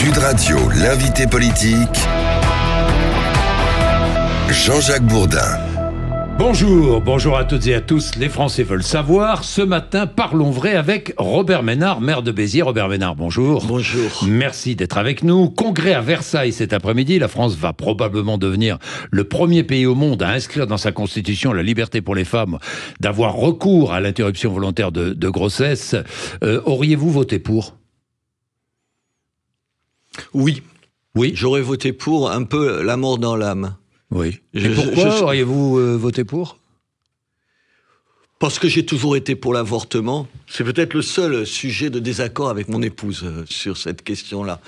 Sud Radio, l'invité politique, Jean-Jacques Bourdin. Bonjour à toutes et à tous. Les Français veulent savoir. Ce matin, parlons vrai avec Robert Ménard, maire de Béziers. Robert Ménard, bonjour. Bonjour. Merci d'être avec nous. Congrès à Versailles cet après-midi. La France va probablement devenir le premier pays au monde à inscrire dans sa constitution la liberté pour les femmes d'avoir recours à l'interruption volontaire de grossesse. Auriez-vous voté pour ? Oui. Oui. J'aurais voté pour un peu la mort dans l'âme. Oui. Et pourquoi auriez-vous voté pour ? Parce que j'ai toujours été pour l'avortement. C'est peut-être le seul sujet de désaccord avec mon épouse sur cette question-là.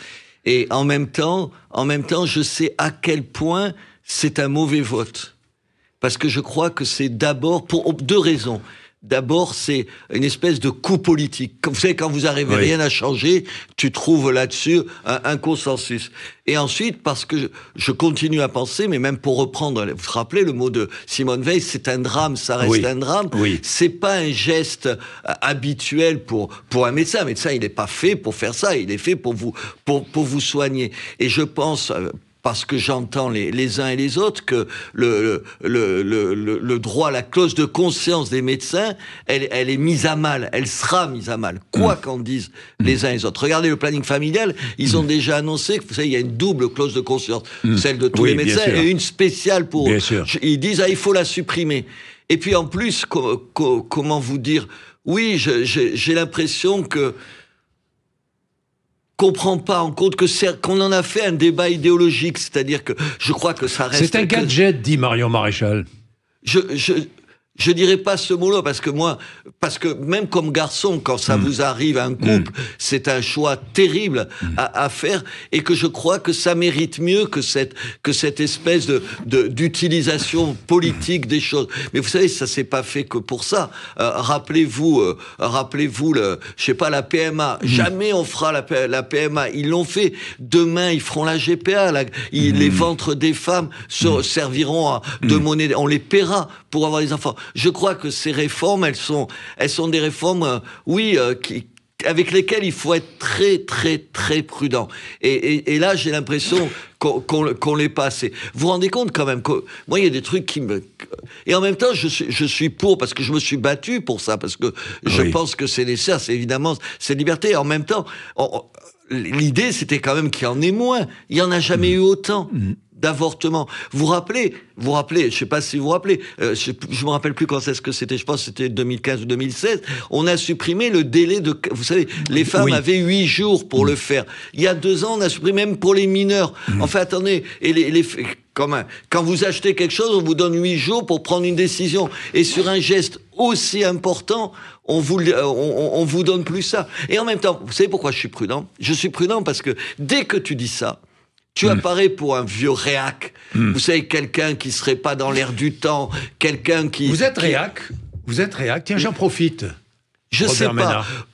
Et en même temps, je sais à quel point c'est un mauvais vote. Parce que je crois que c'est d'abord, pour deux raisons. D'abord, c'est une espèce de coup politique. Vous savez, quand vous n'arrivez rien à changer, tu trouves là-dessus un consensus. Et ensuite, parce que je continue à penser, mais même pour reprendre, vous vous rappelez le mot de Simone Veil, c'est un drame, ça reste un drame. Oui. C'est pas un geste habituel pour un médecin. Un médecin, il n'est pas fait pour faire ça, il est fait pour vous soigner. Et je pense, parce que j'entends les uns et les autres, que le droit, la clause de conscience des médecins, elle est mise à mal, elle sera mise à mal, quoi qu'en disent les uns et les autres. Regardez le planning familial, ils ont déjà annoncé que, vous savez, il y a une double clause de conscience, celle de tous les médecins et une spéciale pour eux. Ils disent, il faut la supprimer. Et puis en plus, comment vous dire, oui, j'ai l'impression que qu'on prend pas en compte qu'on en a fait un débat idéologique, c'est-à-dire que je crois que ça reste... C'est un gadget, dit Marion Maréchal. Je dirais pas ce mot-là, parce que même comme garçon, quand ça vous arrive à un couple, c'est un choix terrible à faire, et que je crois que ça mérite mieux que cette espèce d'utilisation politique des choses. Mais vous savez, ça s'est pas fait que pour ça. Rappelez-vous je sais pas, la PMA. Jamais on fera la PMA. Ils l'ont fait. Demain, ils feront la GPA. Les ventres des femmes serviront de monnaie. On les paiera pour avoir des enfants. Je crois que ces réformes, elles sont des réformes, avec lesquelles il faut être très, très, très prudent. Et là, j'ai l'impression qu'on l'est pas assez. Vous vous rendez compte quand même que moi, il y a des trucs qui me... Et en même temps, je suis pour, parce que je me suis battu pour ça, parce que je pense que c'est nécessaire, c'est évidemment, c'est liberté. Et en même temps, l'idée, c'était quand même qu'il y en ait moins. Il n'y en a jamais eu autant d'avortements. Vous vous rappelez, je sais pas si vous vous rappelez, je me rappelle plus quand c'est ce que c'était, je pense que c'était 2015 ou 2016, on a supprimé le délai de... Vous savez, les femmes avaient 8 jours pour le faire. Il y a 2 ans, on a supprimé même pour les mineurs. Enfin, attendez, et quand vous achetez quelque chose, on vous donne 8 jours pour prendre une décision. Et sur un geste aussi important, on vous donne plus ça. Et en même temps, vous savez pourquoi je suis prudent ? Je suis prudent parce que dès que tu dis ça, tu apparais pour un vieux réac. Vous savez, quelqu'un qui serait pas dans l'air du temps, quelqu'un qui... Vous êtes réac ? Tiens, j'en profite. Je Robert sais pas. Ménard.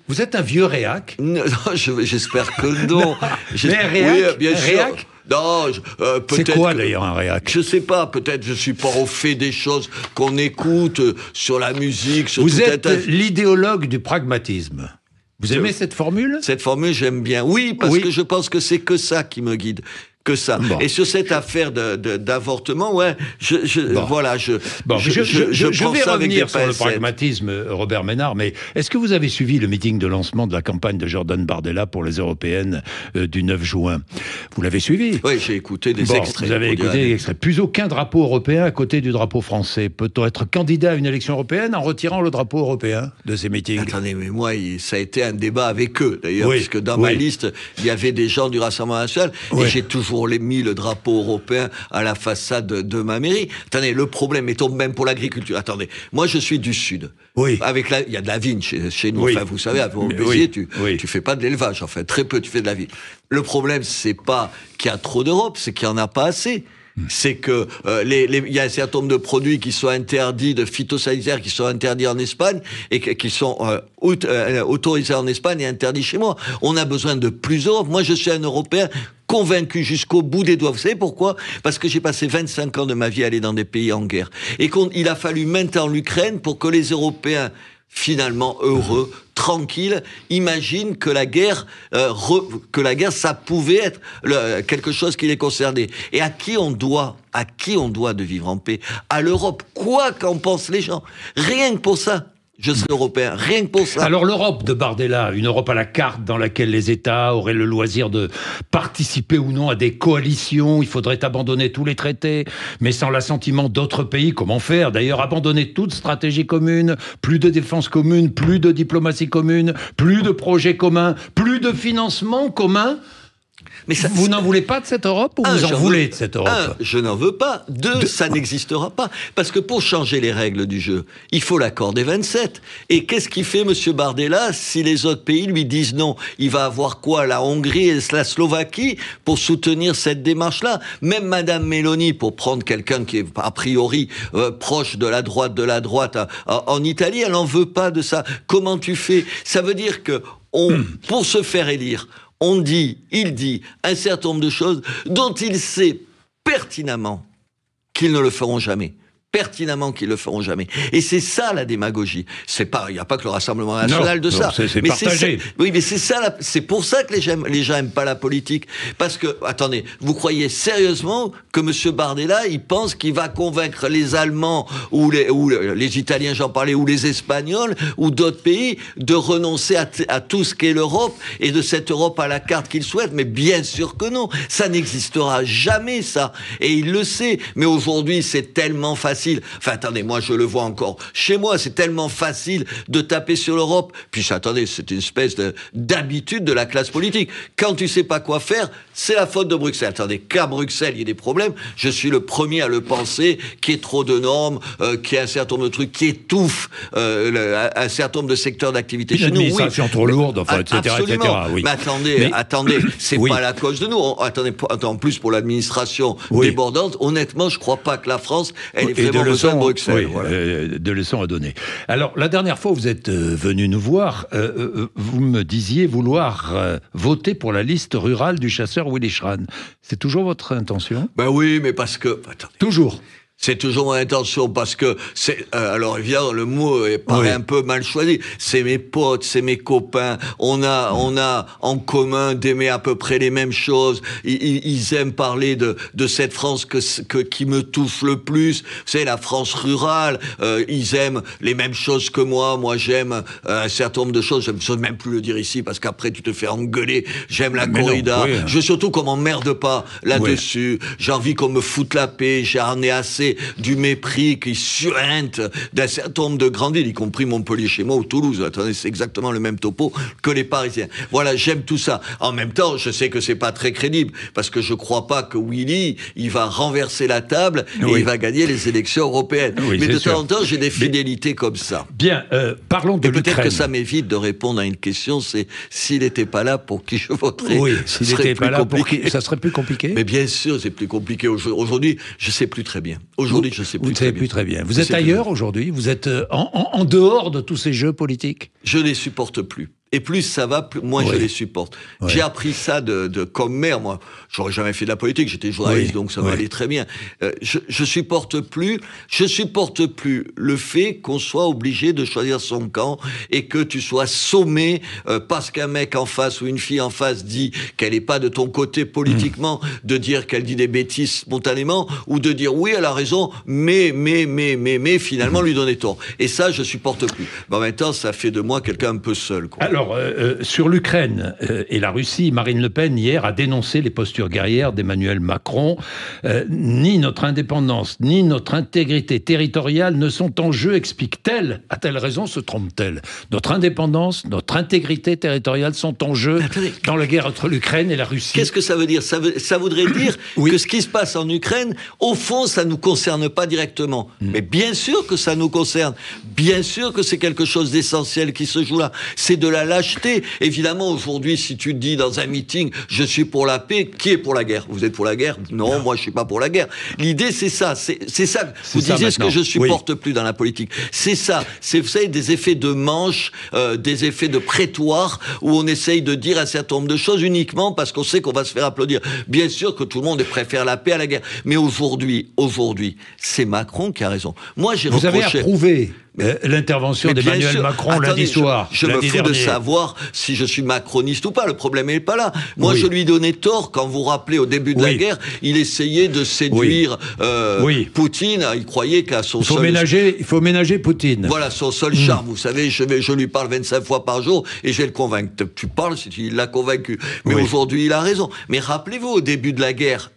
Vous êtes un vieux réac ? Non, j'espère que non. Mais un réac ? Oui, bien sûr. Réac ? Non, peut-être. C'est quoi d'ailleurs un réac ? Je sais pas, peut-être je suis pas au fait des choses qu'on écoute sur la musique. Sur vous êtes l'idéologue du pragmatisme. Vous aimez cette formule ? Cette formule, j'aime bien. Oui, parce que je pense que c'est que ça qui me guide. Que ça. Bon. Et sur cette affaire d'avortement, je vais revenir sur le pragmatisme, Robert Ménard, mais est-ce que vous avez suivi le meeting de lancement de la campagne de Jordan Bardella pour les européennes du 9 juin ? Vous l'avez suivi ? Oui, j'ai écouté des extraits. Vous avez écouté des extraits. Plus aucun drapeau européen à côté du drapeau français. Peut-on être candidat à une élection européenne en retirant le drapeau européen de ces meetings ? Attendez, mais moi, ça a été un débat avec eux, d'ailleurs, puisque dans ma liste, il y avait des gens du Rassemblement national, et j'ai toujours mis le drapeau européen à la façade de ma mairie. Attendez, le problème est même pour l'agriculture. Attendez, moi je suis du Sud. Il y a de la vigne chez nous. Enfin, vous savez, à Béziers, tu fais pas de l'élevage. Enfin, très peu, tu fais de la vigne. Le problème, c'est pas qu'il y a trop d'Europe, c'est qu'il y en a pas assez. C'est que il y a un certain nombre de produits qui sont interdits, de phytosanitaires qui sont interdits en Espagne et qui sont autorisés en Espagne et interdits chez moi. On a besoin de plus d'Europe. Moi, je suis un Européen convaincu jusqu'au bout des doigts. Vous savez pourquoi ? Parce que j'ai passé 25 ans de ma vie à aller dans des pays en guerre. Et qu'il a fallu maintenant l'Ukraine pour que les Européens finalement heureux, tranquille. Imagine que la guerre, ça pouvait être quelque chose qui les concernait. Et à qui on doit de vivre en paix? À l'Europe. Quoi qu'en pensent les gens. Rien que pour ça. Je serai européen, rien que pour ça. Alors l'Europe de Bardella, une Europe à la carte dans laquelle les États auraient le loisir de participer ou non à des coalitions, il faudrait abandonner tous les traités, mais sans l'assentiment d'autres pays, comment faire? D'ailleurs, abandonner toute stratégie commune, plus de défense commune, plus de diplomatie commune, plus de projets communs, plus de financement commun. Mais vous n'en voulez pas de cette Europe ou vous en voulez de cette Europe? Je n'en veux pas. Deux, ça n'existera pas. Parce que pour changer les règles du jeu, il faut l'accord des 27. Et qu'est-ce qu'il fait, M. Bardella, si les autres pays lui disent non? Il va avoir quoi? La Hongrie et la Slovaquie pour soutenir cette démarche-là? Même Mme Meloni, pour prendre quelqu'un qui est a priori proche de la droite en Italie, elle n'en veut pas de ça. Comment tu fais? Ça veut dire que pour se faire élire, il dit un certain nombre de choses dont il sait pertinemment qu'ils ne le feront jamais. Et c'est ça la démagogie. Il n'y a pas que le Rassemblement national de ça. C'est partagé. Oui, mais c'est ça. C'est pour ça que les gens aiment pas la politique. Parce que, attendez, vous croyez sérieusement que M. Bardella, il pense qu'il va convaincre les Allemands ou les Italiens, j'en parlais, ou les Espagnols ou d'autres pays de renoncer à tout ce qu'est l'Europe et de cette Europe à la carte qu'il souhaite? Mais bien sûr que non. Ça n'existera jamais, ça. Et il le sait. Mais aujourd'hui, c'est tellement facile. Enfin, attendez, moi, je le vois encore. Chez moi, c'est tellement facile de taper sur l'Europe. Puis, attendez, c'est une espèce d'habitude de la classe politique. Quand tu sais pas quoi faire, c'est la faute de Bruxelles. Attendez, qu'à Bruxelles, il y ait des problèmes, je suis le premier à le penser, qu'il y ait trop de normes, qu'il y ait un certain nombre de trucs qui étouffent un certain nombre de secteurs d'activité chez nous. Une administration trop lourde, enfin, etc., absolument. etc. Oui. Mais attendez, c'est pas la cause de nous. Attendez, en plus, pour l'administration débordante, honnêtement, je crois pas que la France, elle est de leçons, Bruxelles, de leçons à donner. Alors, la dernière fois, vous êtes venu nous voir, vous me disiez vouloir voter pour la liste rurale du chasseur Willy Schran. C'est toujours votre intention? Ben oui, mais parce que... Attendez. Toujours. C'est toujours mon intention, parce que c'est... alors, évidemment, le mot paraît un peu mal choisi. C'est mes potes, c'est mes copains. On a en commun d'aimer à peu près les mêmes choses. Ils aiment parler de cette France qui me touche le plus. Vous savez, la France rurale. Ils aiment les mêmes choses que moi. Moi, j'aime un certain nombre de choses. Je ne veux même plus le dire ici, parce qu'après, tu te fais engueuler. J'aime la corrida. Je veux surtout qu'on m'emmerde pas là-dessus. J'ai envie qu'on me foute la paix. J'en ai assez du mépris qui suinte d'un certain nombre de grandes villes, y compris Montpellier chez moi ou Toulouse. Attendez, c'est exactement le même topo que les Parisiens. Voilà, j'aime tout ça. En même temps, je sais que c'est pas très crédible, parce que je crois pas que Willy, il va renverser la table et il va gagner les élections européennes. Mais de temps en temps, j'ai des fidélités comme ça. Bien, parlons de l'Ukraine. Peut-être que ça m'évite de répondre à une question, c'est s'il n'était pas là, pour qui je voterais? Oui, s'il n'était pas là, pour qui ça serait plus compliqué? Mais bien sûr, c'est plus compliqué. Aujourd'hui, je sais plus très bien. Aujourd'hui, je sais plus très bien. Vous ne savez plus très bien. Vous êtes ailleurs aujourd'hui? Vous êtes en dehors de tous ces jeux politiques? Je les supporte plus. Et plus ça va, plus moins je les supporte. J'ai appris ça comme maire, moi. J'aurais jamais fait de la politique, j'étais journaliste, donc ça m'allait très bien. Je supporte plus le fait qu'on soit obligé de choisir son camp et que tu sois sommé parce qu'un mec en face ou une fille en face dit qu'elle est pas de ton côté politiquement, de dire qu'elle dit des bêtises spontanément, ou de dire oui, elle a raison, mais finalement lui donner tort. Et ça, je supporte plus. Mais en même temps, ça fait de moi quelqu'un un peu seul, quoi. Alors, sur l'Ukraine et la Russie, Marine Le Pen, hier, a dénoncé les postures guerrières d'Emmanuel Macron. Ni notre indépendance, ni notre intégrité territoriale ne sont en jeu, explique-t-elle. A-t-elle raison, se trompe-t-elle? Notre indépendance, notre intégrité territoriale sont en jeu dans la guerre entre l'Ukraine et la Russie. Qu'est-ce que ça veut dire? Ça voudrait dire que ce qui se passe en Ukraine, au fond, ça ne nous concerne pas directement. Mais bien sûr que ça nous concerne. Bien sûr que c'est quelque chose d'essentiel qui se joue là. C'est de la lâcheté. Évidemment, aujourd'hui, si tu dis dans un meeting, je suis pour la paix, qui est pour la guerre? Vous êtes pour la guerre? Non, moi, je suis pas pour la guerre. L'idée, c'est ça. C'est ça. Vous disiez ce que je supporte plus dans la politique. C'est ça. C'est, vous savez, des effets de manche, des effets de prétoire, où on essaye de dire un certain nombre de choses uniquement parce qu'on sait qu'on va se faire applaudir. Bien sûr que tout le monde préfère la paix à la guerre. Mais aujourd'hui, c'est Macron qui a raison. Moi, j'ai reproché... Vous avez approuvé l'intervention d'Emmanuel Macron lundi soir. Je me fous de savoir si je suis macroniste ou pas. Le problème n'est pas là. Moi, je lui donnais tort quand vous rappelez au début de la guerre, il essayait de séduire Poutine. Il croyait qu'à son il faut ménager Poutine. Voilà, son seul charme. Vous savez, je lui parle 25 fois par jour et je vais le convaincre. Tu parles, il l'a convaincu. Mais aujourd'hui, il a raison. Mais rappelez-vous, au début de la guerre,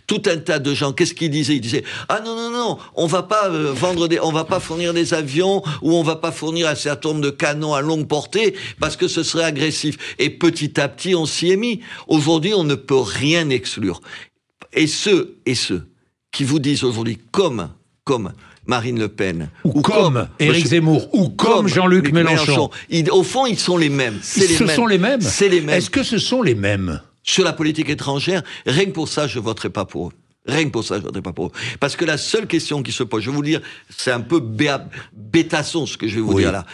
tout un tas de gens, qu'est-ce qu'ils disaient? Ils disaient, ah non, on va pas on va pas fournir des avions ou on va pas fournir un certain nombre de canons à longue portée parce que ce serait agressif. Et petit à petit, on s'y est mis. Aujourd'hui, on ne peut rien exclure. Et ceux qui vous disent aujourd'hui, comme Marine Le Pen, ou comme Éric Zemmour, ou comme Jean-Luc Mélenchon, au fond, ils sont les mêmes. C'est les mêmes. Est-ce que ce sont les mêmes? Sur la politique étrangère, rien que pour ça, je voterai pas pour eux. Rien que pour ça, je ne voterai pas pour eux. Parce que la seule question qui se pose, je vais vous dire, c'est un peu bêtasson ce que je vais vous dire là.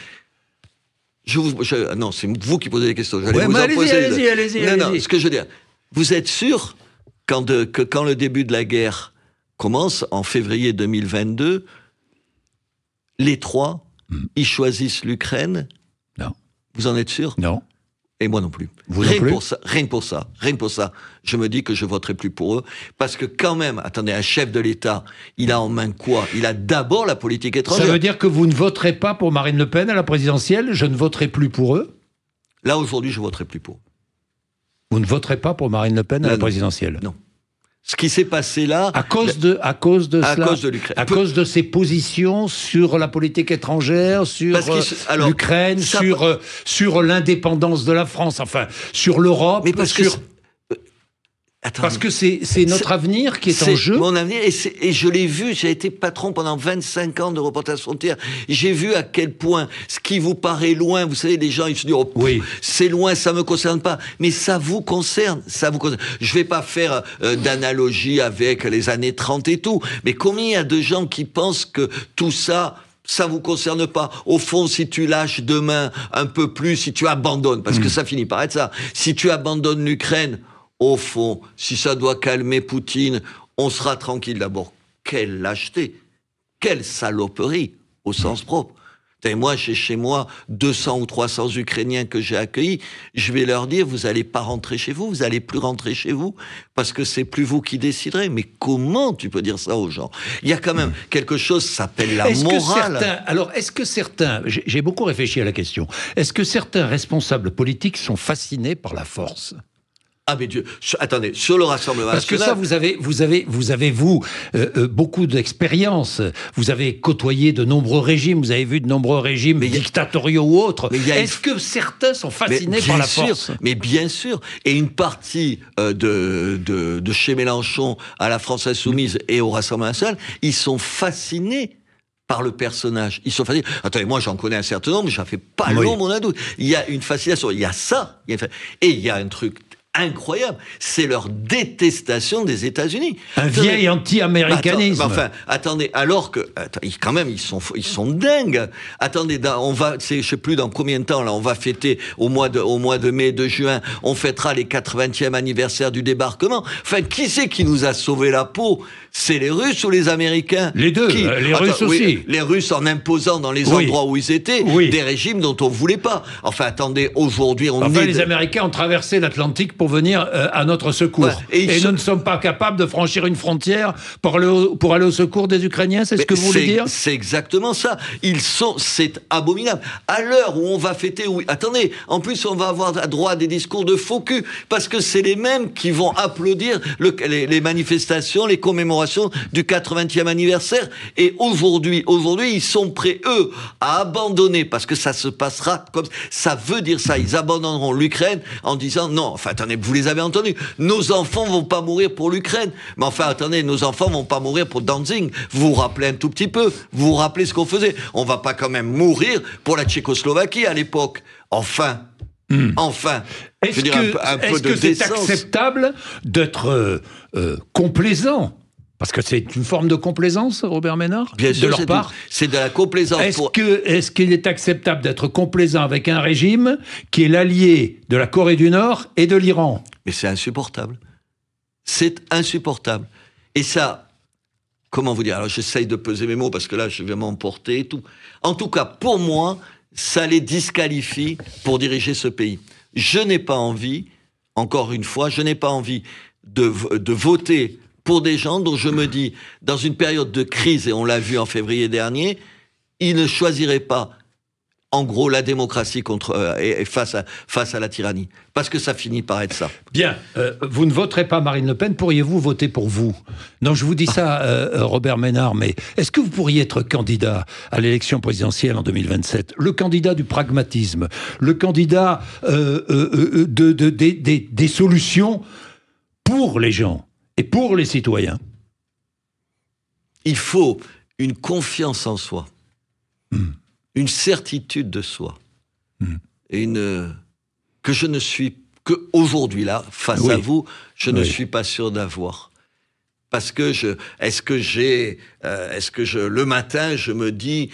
Non, c'est vous qui posez des questions. Allez-y. Non, ce que je veux dire, vous êtes sûr que quand le début de la guerre commence, en février 2022, les trois, ils choisissent l'Ukraine? Non. Vous en êtes sûr? Non. Et moi non plus. Rien que pour ça, je me dis que je voterai plus pour eux. Parce que quand même, attendez, un chef de l'État, il a en main quoi? Il a d'abord la politique étrangère. Ça veut dire que vous ne voterez pas pour Marine Le Pen à la présidentielle? Je ne voterai plus pour eux? Là, aujourd'hui, je voterai plus pour eux. Vous ne voterez pas pour Marine Le Pen à la présidentielle? Non. Ce qui s'est passé là... À cause de l'Ukraine. À cause de ses positions sur la politique étrangère, sur l'Ukraine, sur l'indépendance de la France, enfin, sur l'Europe, parce que c'est notre avenir qui est en jeu. Mon avenir, et je l'ai vu, j'ai été patron pendant 25 ans de Reporters sans frontières. J'ai vu à quel point ce qui vous paraît loin, vous savez, les gens, ils se disent, c'est loin, ça me concerne pas. Mais ça vous concerne, Je vais pas faire d'analogie avec les années 30 et tout. Mais combien il y a de gens qui pensent que tout ça vous concerne pas. Au fond, si tu lâches demain un peu plus, si tu abandonnes, parce que ça finit par être ça, si tu abandonnes l'Ukraine, au fond, si ça doit calmer Poutine, on sera tranquille. D'abord, quelle lâcheté, quelle saloperie, au sens propre. Et moi, j'ai chez moi 200 ou 300 Ukrainiens que j'ai accueillis. Je vais leur dire, vous n'allez pas rentrer chez vous, vous n'allez plus rentrer chez vous, parce que c'est plus vous qui déciderez. Mais comment tu peux dire ça aux gens? Il y a quand même quelque chose qui s'appelle la morale. Est-ce que certains, j'ai beaucoup réfléchi à la question, est-ce que certains responsables politiques sont fascinés par la force? Ah mais Dieu, attendez, sur le Rassemblement national... Parce que ça, vous avez beaucoup d'expérience. Vous avez côtoyé de nombreux régimes, vous avez vu de nombreux régimes dictatoriaux ou autres. Est-ce que certains sont fascinés par la force? Mais bien sûr. Et une partie de chez Mélenchon à la France Insoumise et au Rassemblement national, ils sont fascinés par le personnage. Ils sont fascinés. Attendez, moi j'en connais un certain nombre, ça fait pas long mon ado. Il y a une fascination, il y a ça, et il y a un truc incroyable, c'est leur détestation des États-Unis. Un vieil anti-américanisme. Attendez, alors que, quand même, ils sont dingues. Attendez, je sais plus dans combien de temps, là, on va fêter au mois de mai, de juin, on fêtera les 80e anniversaire du débarquement. Enfin, qui c'est qui nous a sauvé la peau? C'est les Russes ou les Américains? Les deux, les Russes aussi. Oui, les Russes en imposant dans les endroits où ils étaient des régimes dont on voulait pas. Enfin, attendez, aujourd'hui, les Américains ont traversé l'Atlantique pour venir à notre secours. Ouais, et nous ne sommes pas capables de franchir une frontière pour aller au secours des Ukrainiens, c'est ce que vous voulez dire? C'est exactement ça. C'est abominable. À l'heure où on va fêter, attendez, en plus on va avoir droit à des discours de faux cul, parce que c'est les mêmes qui vont applaudir les manifestations, les commémorations du 80e anniversaire. Et aujourd'hui, ils sont prêts, eux, à abandonner, parce que ça se passera comme ça veut dire ça. Ils abandonneront l'Ukraine en disant non, enfin attendez, vous les avez entendus, nos enfants vont pas mourir pour l'Ukraine. Mais enfin attendez, nos enfants vont pas mourir pour Danzig. Vous vous rappelez un tout petit peu, vous vous rappelez ce qu'on faisait. On va pas quand même mourir pour la Tchécoslovaquie à l'époque. Enfin. Est-ce que c'est acceptable d'être complaisant? Parce que c'est une forme de complaisance, Robert Ménard, bien sûr, de leur part. C'est de la complaisance. Est-ce qu'il est acceptable d'être complaisant avec un régime qui est l'allié de la Corée du Nord et de l'Iran? Mais c'est insupportable. C'est insupportable. Et ça, comment vous dire, alors j'essaye de peser mes mots parce que là je vais m'emporter et tout. En tout cas, pour moi, ça les disqualifie pour diriger ce pays. Je n'ai pas envie, encore une fois, je n'ai pas envie de voter pour des gens dont je me dis, dans une période de crise, et on l'a vu en février dernier, ils ne choisiraient pas, en gros, la démocratie face à la tyrannie. Parce que ça finit par être ça. Bien, vous ne voterez pas Marine Le Pen, pourriez-vous voter pour vous? Non, je vous dis ça, Robert Ménard, mais est-ce que vous pourriez être candidat à l'élection présidentielle en 2027? Le candidat du pragmatisme, le candidat des solutions pour les gens et pour les citoyens. Il faut une confiance en soi, une certitude de soi, et que je ne suis que aujourd'hui là, face à vous, je ne suis pas sûr d'avoir. Parce que le matin, je me dis,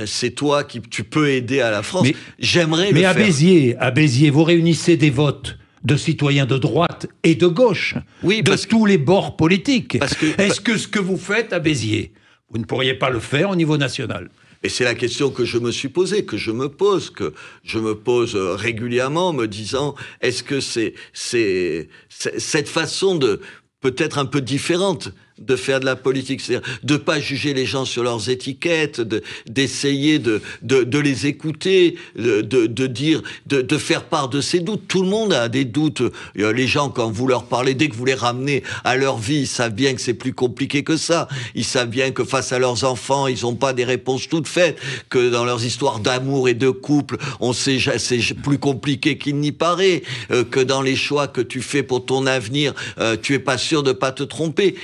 c'est toi tu peux aider à la France. J'aimerais le faire. Mais à Béziers, vous réunissez des votes de citoyens de droite et de gauche, de tous les bords politiques. Est-ce que ce que vous faites à Béziers, vous ne pourriez pas le faire au niveau national? Et c'est la question que je me suis posée, que je me pose régulièrement, me disant, est-ce que c'est cette façon peut-être un peu différente de faire de la politique, c'est-à-dire de pas juger les gens sur leurs étiquettes, d'essayer de les écouter, de faire part de ses doutes. Tout le monde a des doutes. Les gens, quand vous leur parlez, dès que vous les ramenez à leur vie, ils savent bien que c'est plus compliqué que ça. Ils savent bien que face à leurs enfants, ils n'ont pas des réponses toutes faites, que dans leurs histoires d'amour et de couple, c'est plus compliqué qu'il n'y paraît, que dans les choix que tu fais pour ton avenir, tu es pas sûr de pas te tromper.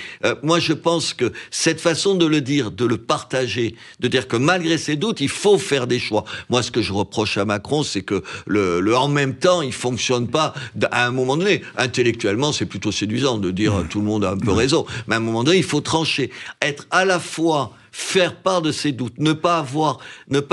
Moi, je pense que cette façon de le dire, de le partager, de dire que malgré ses doutes, il faut faire des choix. Moi, ce que je reproche à Macron, c'est que le en même temps, il fonctionne pas à un moment donné. Intellectuellement, c'est plutôt séduisant de dire tout le monde a un peu raison. Mais à un moment donné, il faut trancher. Être à la fois faire part de ses doutes, ne pas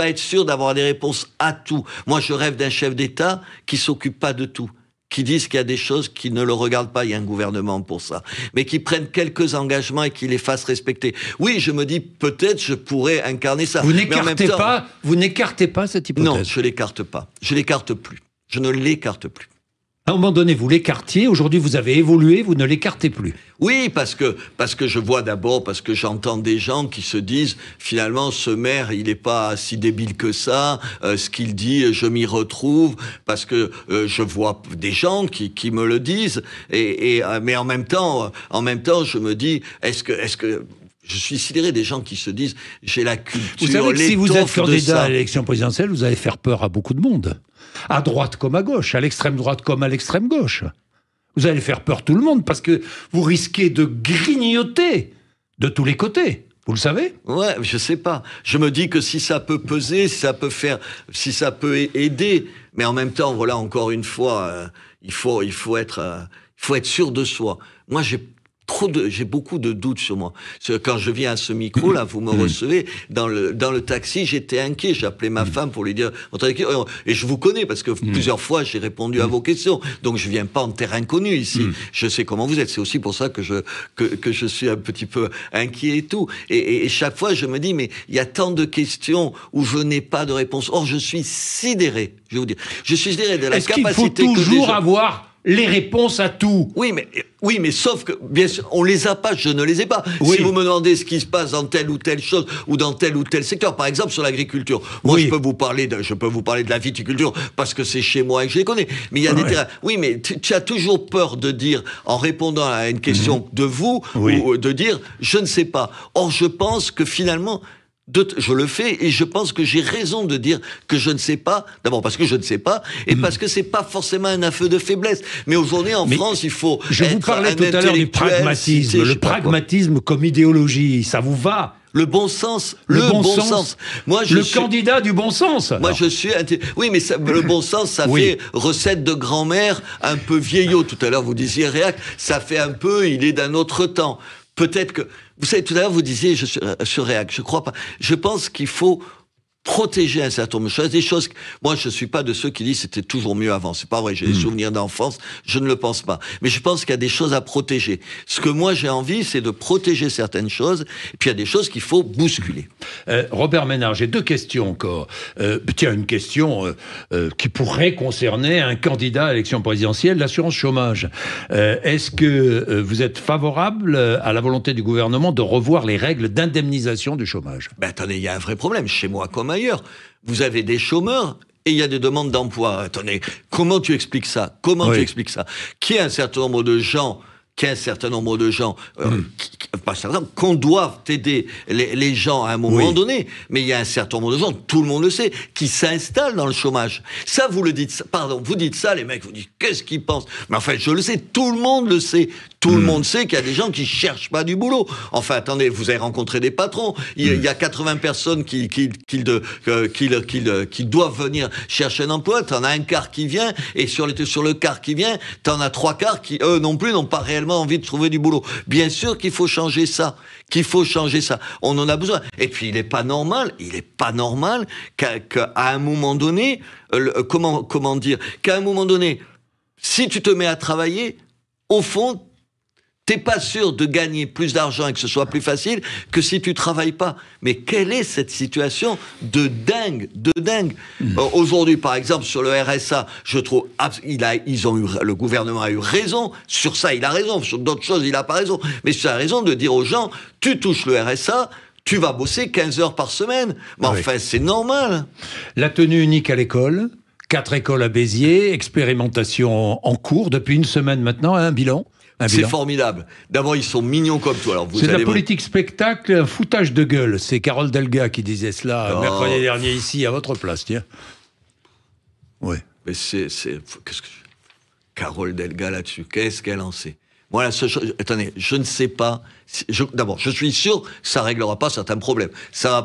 être sûr d'avoir des réponses à tout. Moi, je rêve d'un chef d'État qui s'occupe pas de tout, qui disent qu'il y a des choses qui ne le regardent pas, il y a un gouvernement pour ça, mais qui prennent quelques engagements et qui les fassent respecter. Oui, je me dis, peut-être je pourrais incarner ça. Vous n'écartez pas cette hypothèse? Non, je l'écarte pas. Je l'écarte plus. Je ne l'écarte plus. À un moment donné, vous l'écartiez, aujourd'hui vous avez évolué, vous ne l'écartez plus. Oui, parce que je vois d'abord, parce que j'entends des gens qui se disent, finalement, ce maire, il n'est pas si débile que ça, ce qu'il dit, je m'y retrouve, parce que je vois des gens qui me le disent, mais en même temps, je me dis, est-ce que je suis sidéré des gens qui se disent, j'ai la culture, vous savez que si vous êtes candidat à l'élection présidentielle, vous allez faire peur à beaucoup de monde. À droite comme à gauche, à l'extrême droite comme à l'extrême gauche. Vous allez faire peur tout le monde parce que vous risquez de grignoter de tous les côtés. Vous le savez? Ouais, je sais pas. Je me dis que si ça peut peser, si ça peut aider, mais en même temps, voilà, encore une fois, il faut être sûr de soi. Moi, j'ai beaucoup de doutes sur moi. Quand je viens à ce micro, là, vous me recevez, dans le taxi, j'étais inquiet. J'ai appelé ma femme pour lui dire, et je vous connais, parce que plusieurs fois, j'ai répondu à vos questions. Donc, je viens pas en terre inconnue ici. Je sais comment vous êtes. C'est aussi pour ça que je suis un petit peu inquiet et tout. Et chaque fois, je me dis, mais il y a tant de questions où je n'ai pas de réponse. Or, je suis sidéré. Je vais vous dire. Je suis sidéré de la capacité que Est-ce qu'il faut toujours avoir les réponses à tout? Oui, mais sauf que, bien sûr, on les a pas, je ne les ai pas. Oui. Si vous me demandez ce qui se passe dans telle ou telle chose, ou dans tel ou tel secteur, par exemple sur l'agriculture, moi je peux vous parler de la viticulture, parce que c'est chez moi et que je les connais. Mais il y a des terrains. Oui, mais tu as toujours peur de dire, en répondant à une question de vous, ou de dire, je ne sais pas. Or, je pense que finalement, je le fais et je pense que j'ai raison de dire que je ne sais pas. D'abord parce que je ne sais pas et parce que c'est pas forcément un aveu de faiblesse. Mais aujourd'hui en France, il faut. Je vous parlais tout à l'heure du pragmatisme. Le pragmatisme comme idéologie, ça vous va? Le bon sens, le bon sens. Moi, candidat du bon sens. Moi, je suis. Oui, mais le bon sens, ça fait recette de grand-mère, un peu vieillot. Tout à l'heure, vous disiez réac. Ça fait un peu. Il est d'un autre temps. Peut-être que. Vous savez, tout à l'heure, vous disiez, je suis réac. Je crois pas. Je pense qu'il faut protéger un certain nombre de choses, des choses. Moi, je suis pas de ceux qui disent c'était toujours mieux avant. C'est pas vrai. J'ai des souvenirs d'enfance. Je ne le pense pas. Mais je pense qu'il y a des choses à protéger. Ce que moi j'ai envie, c'est de protéger certaines choses. Et puis il y a des choses qu'il faut bousculer. Robert Ménard, j'ai 2 questions encore. Tiens, une question qui pourrait concerner un candidat à l'élection présidentielle, l'assurance chômage. Est-ce que vous êtes favorable à la volonté du gouvernement de revoir les règles d'indemnisation du chômage? Ben attendez, il y a un vrai problème chez moi comme ailleurs. Vous avez des chômeurs et il y a des demandes d'emploi. Attendez, comment tu expliques ça? Comment tu expliques ça? Qu'il y a un certain nombre de gens pas certain, qu'on doit aider les gens à un moment donné, mais il y a un certain nombre de gens, tout le monde le sait, qui s'installent dans le chômage. Ça, vous le dites, vous dites ça, les mecs, vous dites, qu'est-ce qu'ils pensent? Mais enfin, je le sais, tout le monde le sait. Tout le monde sait qu'il y a des gens qui cherchent pas du boulot. Enfin, attendez, vous avez rencontré des patrons. Il y a 80 personnes qui doivent venir chercher un emploi. T'en as un quart qui vient, et sur le quart qui vient, t'en as 3 quarts qui, eux non plus, n'ont pas réellement envie de trouver du boulot. Bien sûr qu'il faut changer ça. On en a besoin. Et puis, il est pas normal qu'à un moment donné, comment dire, qu'à un moment donné, si tu te mets à travailler, au fond, t'es pas sûr de gagner plus d'argent et que ce soit plus facile que si tu travailles pas. Mais quelle est cette situation de dingue? Aujourd'hui, par exemple, sur le RSA, je trouve, le gouvernement a eu raison. Sur ça, il a raison. Sur d'autres choses, il a pas raison. Mais il a raison de dire aux gens, tu touches le RSA, tu vas bosser 15 heures par semaine. Mais enfin, c'est normal. La tenue unique à l'école, 4 écoles à Béziers, expérimentation en cours depuis une semaine maintenant, un bilan. C'est formidable. D'abord, ils sont mignons comme toi. Alors, c'est de la politique spectacle, un foutage de gueule. C'est Carole Delga qui disait cela mercredi dernier ici, à votre place, tiens. Oui. Mais Carole Delga là-dessus, qu'est-ce qu'elle en sait? Moi, la seule chose... Attendez, je ne sais pas... D'abord, je suis sûr que ça réglera pas certains problèmes.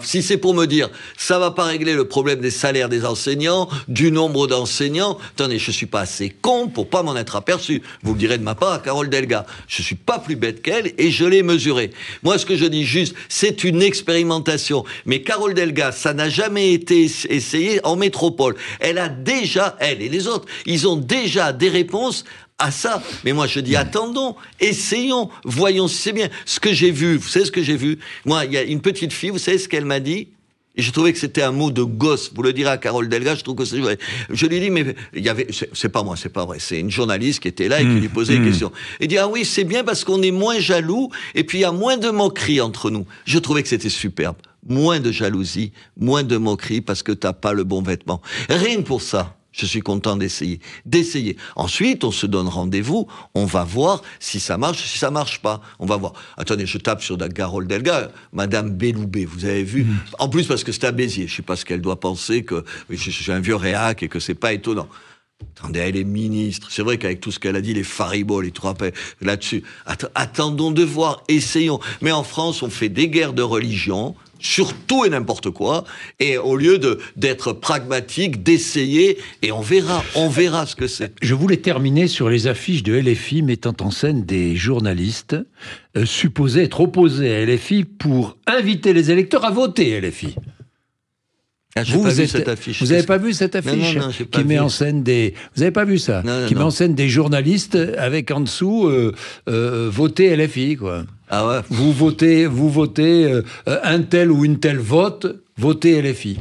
Si c'est pour me dire, ça va pas régler le problème des salaires des enseignants, du nombre d'enseignants, attendez, je suis pas assez con pour pas m'en être aperçu. Vous le direz de ma part à Carole Delga. Je suis pas plus bête qu'elle et je l'ai mesuré. Moi, ce que je dis juste, c'est une expérimentation. Mais Carole Delga, ça n'a jamais été essayé en métropole. Elle et les autres, ils ont déjà des réponses à ça. Mais moi, je dis, attendons, essayons, voyons si c'est bien. Ce que j'ai vu, vous savez ce que j'ai vu? Moi, il y a une petite fille, vous savez ce qu'elle m'a dit? Et j'ai trouvé que c'était un mot de gosse. Vous le direz à Carole Delga, je trouve que c'est vrai. Je lui ai dit, mais c'est pas moi, c'est pas vrai. C'est une journaliste qui était là et qui lui posait des questions. Elle dit, ah oui, c'est bien parce qu'on est moins jaloux et puis il y a moins de moquerie entre nous. Je trouvais que c'était superbe. Moins de jalousie, moins de moquerie parce que t'as pas le bon vêtement. Rien que pour ça. Je suis content d'essayer. Ensuite, on se donne rendez-vous, on va voir si ça marche, si ça marche pas. On va voir. Attendez, je tape sur Carole Delga, Madame Belloubet, vous avez vu? En plus, parce que c'est à Béziers. Je sais pas ce qu'elle doit penser, que je suis un vieux réac et que c'est pas étonnant. Attendez, elle est ministre. C'est vrai qu'avec tout ce qu'elle a dit, les fariboles, il te rappelle là-dessus. Attendons de voir, essayons. Mais en France, on fait des guerres de religion, sur tout et n'importe quoi, et au lieu d'être pragmatique, d'essayer, et on verra ce que c'est. Je voulais terminer sur les affiches de LFI mettant en scène des journalistes supposés être opposés à LFI pour inviter les électeurs à voter LFI. Ah, vous n'avez pas vu cette affiche non, qui met en scène des... Vous n'avez pas vu ça? Qui met en scène des journalistes avec en dessous voter LFI, quoi. Ah ouais. Vous votez un tel ou une telle vote, votez LFI.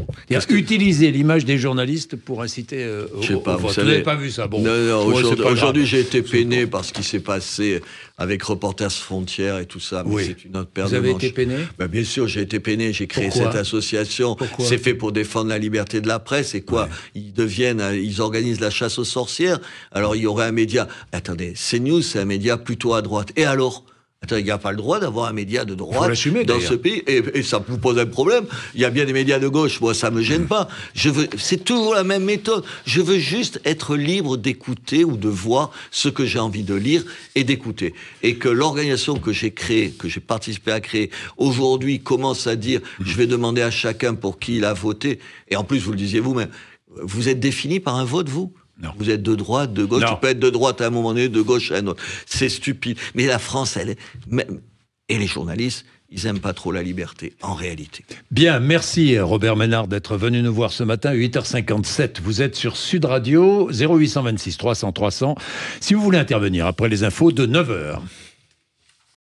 Utiliser l'image des journalistes pour inciter au vote. Vous n'avez pas vu ça? Bon, non, aujourd'hui j'ai été peiné par ce qui s'est passé avec Reporters sans frontières et tout ça. Mais c'est une autre paire de manches. Vous avez été peiné? Bien sûr, j'ai été peiné. J'ai créé cette association. C'est fait pour défendre la liberté de la presse. Et quoi? Ils organisent la chasse aux sorcières. Alors il y aurait un média. Attendez, CNews, c'est un média plutôt à droite. Et alors? Attends, il n'y a pas le droit d'avoir un média de droite dans ce pays, et ça vous pose un problème. Il y a bien des médias de gauche, moi ça me gêne pas. C'est toujours la même méthode. Je veux juste être libre d'écouter ou de voir ce que j'ai envie de lire et d'écouter. Et que l'organisation que j'ai créée, que j'ai participé à créer, aujourd'hui commence à dire, je vais demander à chacun pour qui il a voté. Et en plus, vous le disiez vous-même, vous êtes défini par un vote, vous? Non. Vous êtes de droite, de gauche, tu peux être de droite à un moment donné, de gauche à un autre. C'est stupide. Mais la France, et les journalistes, ils aiment pas trop la liberté, en réalité. Bien, merci Robert Ménard d'être venu nous voir ce matin, 8h57. Vous êtes sur Sud Radio, 0826 300 300. Si vous voulez intervenir après les infos de 9h.